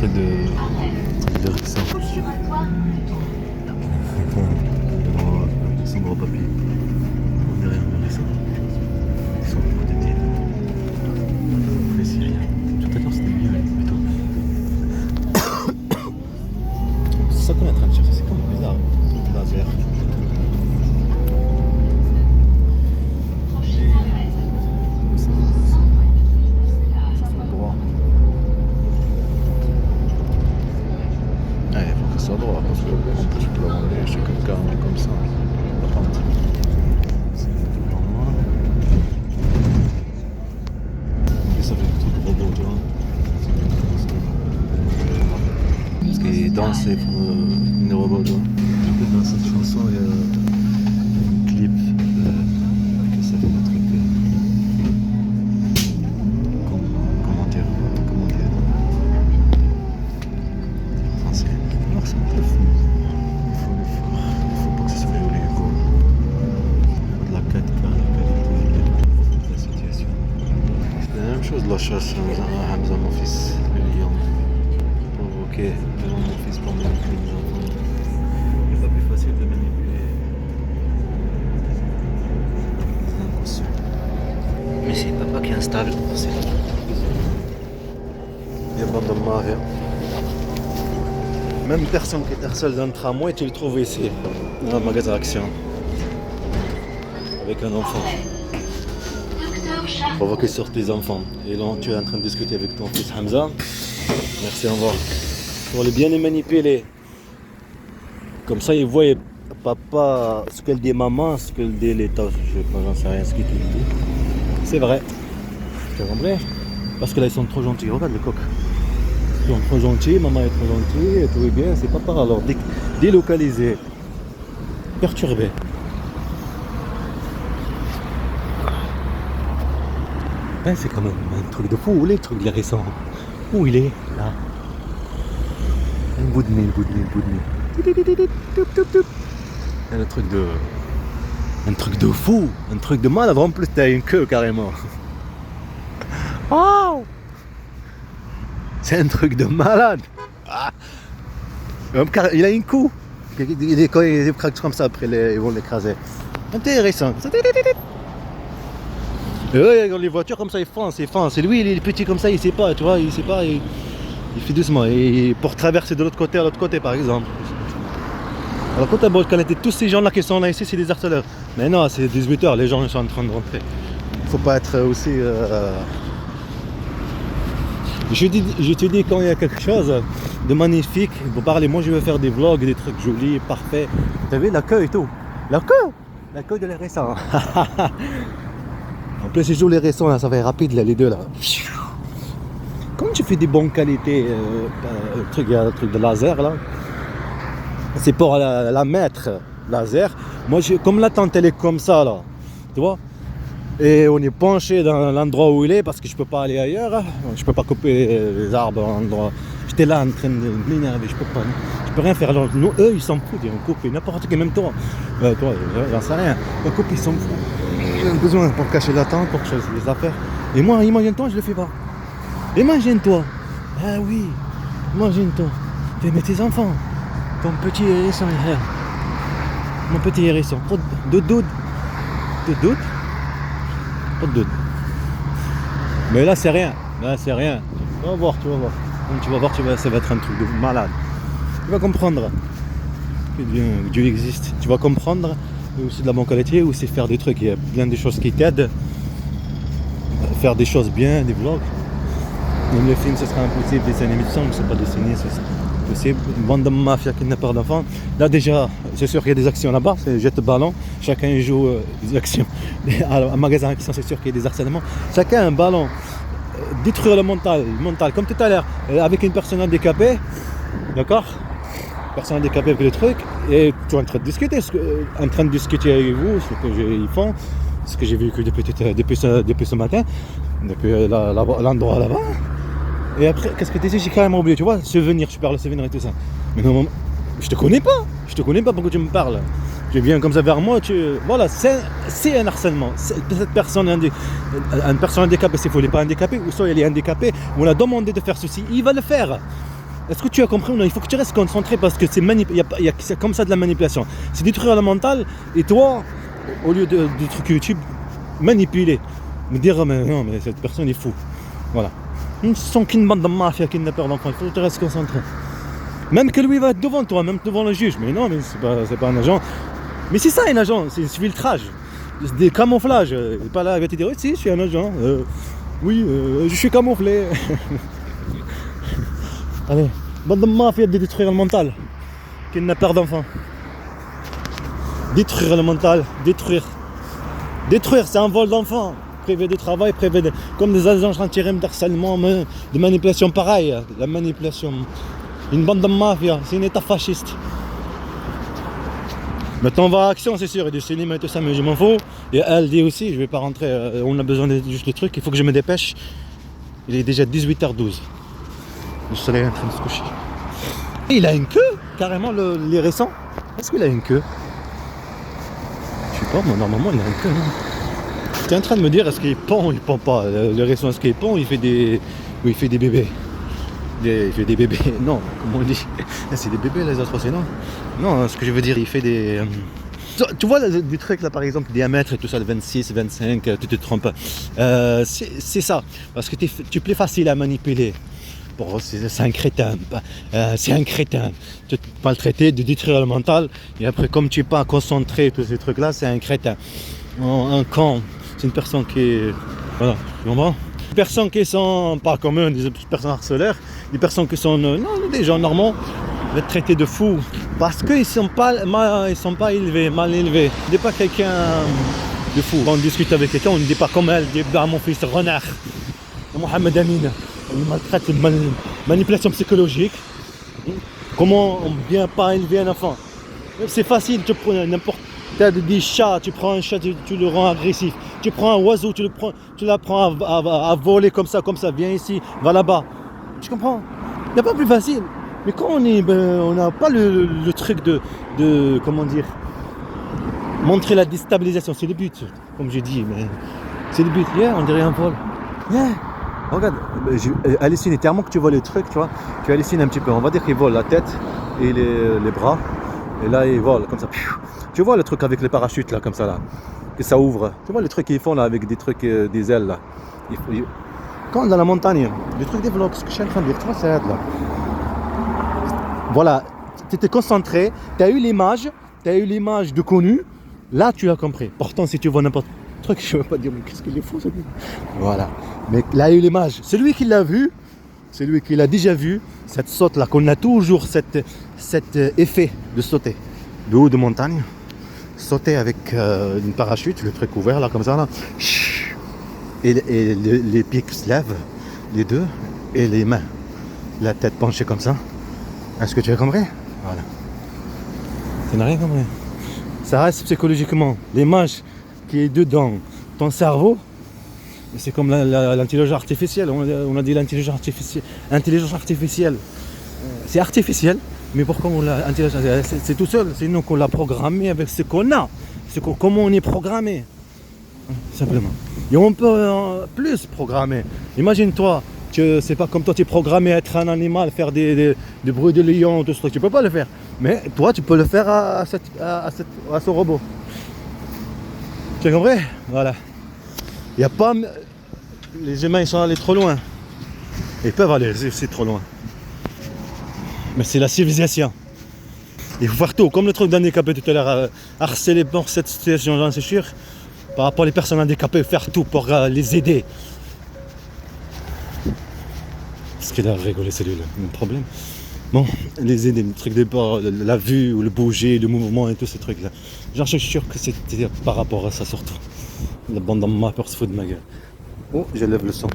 truc de Rixin. Son gros papier. Derrière le Rixin. Ils sont pour des titres. Mais c'est rien. Tout à l'heure c'était mieux plutôt. C'est ça qu'on est en train de chercher, c'est comme bizarre. Un truc de laser. C'est droit parce que je peux aller chez quelqu'un comme ça. Et ça fait un truc de robot, tu vois. Parce qu'il danse une robot, tu vois. Dans cette chanson, il y a un clip que ça fait un truc. Comment dire français. Alors c'est un peu fou. Il faut pas que ça soit joli quoi. Il faut de la 4K, la situation. C'est la même chose la chasse à Hamza, mon fils, provoquer devant mon fils pour manipuler mes enfants. Il n'est pas plus facile de manipuler les inconscients. Mais c'est papa qui installe, c'est là. Il y a bande de marée. Même personne qui est seule dans le tramway, tu le trouves ici, dans le magasin Action. Avec un enfant. Provoquer sur tes enfants. Et là, tu es en train de discuter avec ton fils Hamza. Merci, au revoir. Pour les manipuler. Comme ça, ils voient papa, ce qu'elle dit maman, ce qu'elle dit l'État. J'en sais rien ce qu'il te dit. C'est vrai. Tu as compris? Parce que là, ils sont trop gentils. Regarde le coq. Ils sont trop gentils, maman est trop gentille, tout est bien, c'est pas par alors délocalisé, perturbé. Ben, c'est quand même un truc de fou, où est le truc de récent? Où il est? Là. Un bout de nez, un truc de... Un truc de fou, un truc de malade, en plus t'as une queue carrément. Oh! C'est un truc de malade. Ah. Il a une coup. Quand il craque comme ça, après ils vont l'écraser. Intéressant. Et eux, les voitures comme ça, ils foncent. Et lui, il est petit comme ça, il sait pas, tu vois, il sait pas, il fait doucement. Et pour traverser de l'autre côté à l'autre côté, par exemple. Alors quand on était tous ces gens-là qui sont là ici, c'est des harceleurs. Mais non, c'est 18h, les gens sont en train de rentrer. Il faut pas être aussi... Je te dis quand il y a quelque chose de magnifique, vous parlez, moi je veux faire des vlogs, des trucs jolis, parfaits. T'as vu la queue et tout? La queue de les récents. En plus, c'est joue les récents, là, ça va être rapide là, les deux là. Comment tu fais des bonnes qualités, le truc de laser là? C'est pour la mettre laser. Moi, comme la tente elle est comme ça là, tu vois? Et on est penché dans l'endroit où il est parce que je peux pas aller ailleurs. Je peux pas couper les arbres à l'endroit. J'étais là en train de m'énerver, je peux rien faire. Alors, nous, eux, ils s'en foutent, ils vont couper n'importe quel, même toi. Toi, j'en sais rien. Ils coupent, ils s'en foutent. J'ai besoin pour cacher la tente, pour cacher les affaires. Et moi, imagine-toi, je le fais pas. Imagine-toi. Ah oui, imagine-toi. Tu mets tes enfants. Ton petit hérisson, mon petit hérisson. De doute. Pas de doute. Mais là c'est rien. Tu vas voir. Ça va être un truc de malade. Tu vas comprendre que Dieu existe. Tu vas comprendre aussi de la bonne qualité, aussi faire des trucs. Il y a plein de choses qui t'aident. Faire des choses bien, des vlogs. Même les films, ce sera impossible. Des scènes émissions, je ne sais pas dessiner, c'est possible. Une bande de mafia qui n'a pas d'enfants. Là déjà, c'est sûr qu'il y a des actions là-bas, c'est jette ballon. Chacun joue des actions. Un magasin qui c'est sûr qu'il y a des harcèlements. Chacun un ballon. Détruire le mental, comme tout à l'heure, avec une personne handicapée. D'accord? Personne handicapée avec le truc. Et tu es en train de discuter, avec vous, ce que ils font, ce que j'ai vécu depuis ce matin, depuis l'endroit là-bas. Et après, qu'est-ce que tu dis? J'ai carrément oublié, tu vois, souvenir, je parle de souvenir et tout ça. Mais non, je te connais pas pourquoi tu me parles. Tu viens comme ça vers moi, voilà, c'est un harcèlement. Cette personne, une personne handicapée, s'il faut, elle n'est pas handicapée, ou soit elle est handicapée, on a demandé de faire ceci, il va le faire. Est-ce que tu as compris ou non? Il faut que tu restes concentré parce que c'est comme ça de la manipulation. C'est détruire le mental et toi, au lieu du truc YouTube, manipuler. Me dire, mais non, mais cette personne est fou. Voilà. Ils sont qu'une bande de mafia qui n'a peur d'enfant. Il faut que tu restes concentré. Même que lui va être devant toi, même devant le juge. Mais non, mais c'est pas un agent. Mais c'est ça un agent, c'est du filtrage. Des camouflages. Il n'est pas là, il va te dire, oui, si, je suis un agent. Oui, je suis camouflé. Allez, bande de mafia de détruire le mental. Qui n'a peur d'enfant. Détruire le mental, détruire. Détruire, c'est un vol d'enfant. Privé de travail, comme des agents anti-rem d'harcèlement, de manipulation pareil. La manipulation. Une bande de mafia, c'est un état fasciste. Maintenant on va à action, c'est sûr, et du cinéma et tout ça, mais je m'en fous. Et elle dit aussi, je vais pas rentrer, on a besoin de juste le truc, il faut que je me dépêche. Il est déjà 18h12. Le soleil est en train de se coucher. Et il a une queue, carrément, les récents. Est-ce qu'il a une queue? Je sais pas, moi normalement il a une queue. Tu es en train de me dire, est-ce qu'il pond ou il pond pas? Le récent, est-ce qu'il pond ou il fait des bébés? Il fait des bébés, non, comment on dit? C'est des bébés les autres, c'est non? Non, ce que je veux dire, il fait des... Tu vois des trucs là par exemple, diamètre et tout ça, le 26, 25, tu te trompes. C'est ça, parce que tu plais facile à manipuler. Bon, c'est un crétin, c'est un crétin. Tu peux le traiter de détruire le mental, et après comme tu n'es pas concentré, tous ces trucs là, c'est un crétin. Un con, c'est une personne qui est... Voilà, tu comprends? Des personnes qui sont pas communes, des personnes harceleurs, des personnes qui sont des gens normaux, être traités de fous parce qu'ils sont pas élevés, mal élevés. On ne dit pas quelqu'un de fou. Quand on discute avec quelqu'un, on ne dit pas comme elle, dit mon fils renard, Mohamed Amin. On maltraite une manipulation psychologique. Comment on ne vient pas élever un enfant? C'est facile, tu prends n'importe des chats, tu prends un chat, tu le rends agressif. Tu prends un oiseau, tu l'apprends à voler comme ça, viens ici, va là-bas. Tu comprends? Il n'y a pas plus facile. Mais quand on n'a pas le truc de comment dire, montrer la déstabilisation, c'est le but, comme je dis, mais c'est le but. On dirait un vol. Regarde, hallucine, tellement que tu vois le truc, tu vois, tu hallucines un petit peu. On va dire qu'il vole la tête et les bras, et là il vole comme ça. Tu vois le truc avec les parachutes là, comme ça là, que ça ouvre. Tu vois le truc qu'ils font là avec des trucs, des ailes là. Quand dans la montagne, le truc développe, ce que je suis en train de dire, tu vois, ça aide là. Voilà, tu étais concentré, tu as eu l'image de connu, là tu as compris. Pourtant, si tu vois n'importe quel truc, je ne veux pas dire, mais qu'est-ce qu'il est fou, ça dit. Voilà, mais là il y a eu l'image. Celui qui l'a vu, celui qui l'a déjà vu, cette saute là, qu'on a toujours cet effet de sauter de haut de montagne, sauter avec une parachute, le truc ouvert là, comme ça là, et les pieds qui se lèvent, les deux, et les mains, la tête penchée comme ça. Est-ce que tu as compris? Voilà. Tu n'as rien compris. Ça reste psychologiquement. L'image qui est dedans ton cerveau, c'est comme l'intelligence artificielle. On a dit l'intelligence artificielle. Intelligence artificielle, c'est artificiel, mais pourquoi on l'a intelligence artificielle? C'est tout seul. C'est nous qu'on l'a programmé avec ce qu'on a. Comment on est programmé. Simplement. Et on peut plus programmer. Imagine-toi. C'est pas comme toi, tu es programmé à être un animal, faire des bruits de lion, tout ça, tu peux pas le faire. Mais toi, tu peux le faire à ce robot. Tu as compris? Voilà. Il y a pas... Les humains, ils sont allés trop loin. Ils peuvent aller, c'est trop loin. Mais c'est la civilisation. Il faut faire tout, comme le truc d'handicapé tout à l'heure, harceler pour cette situation, j'en suis sûr. Par rapport aux personnes handicapées, faire tout pour les aider. Parce qu'il a rigolé, c'est lui le problème. Bon, les aider, le truc de bord, la vue, ou le bouger, le mouvement et tous ces trucs-là. J'en suis sûr que c'était par rapport à ça surtout. La bande en ma peur se fout de ma gueule. Oh, je lève le son.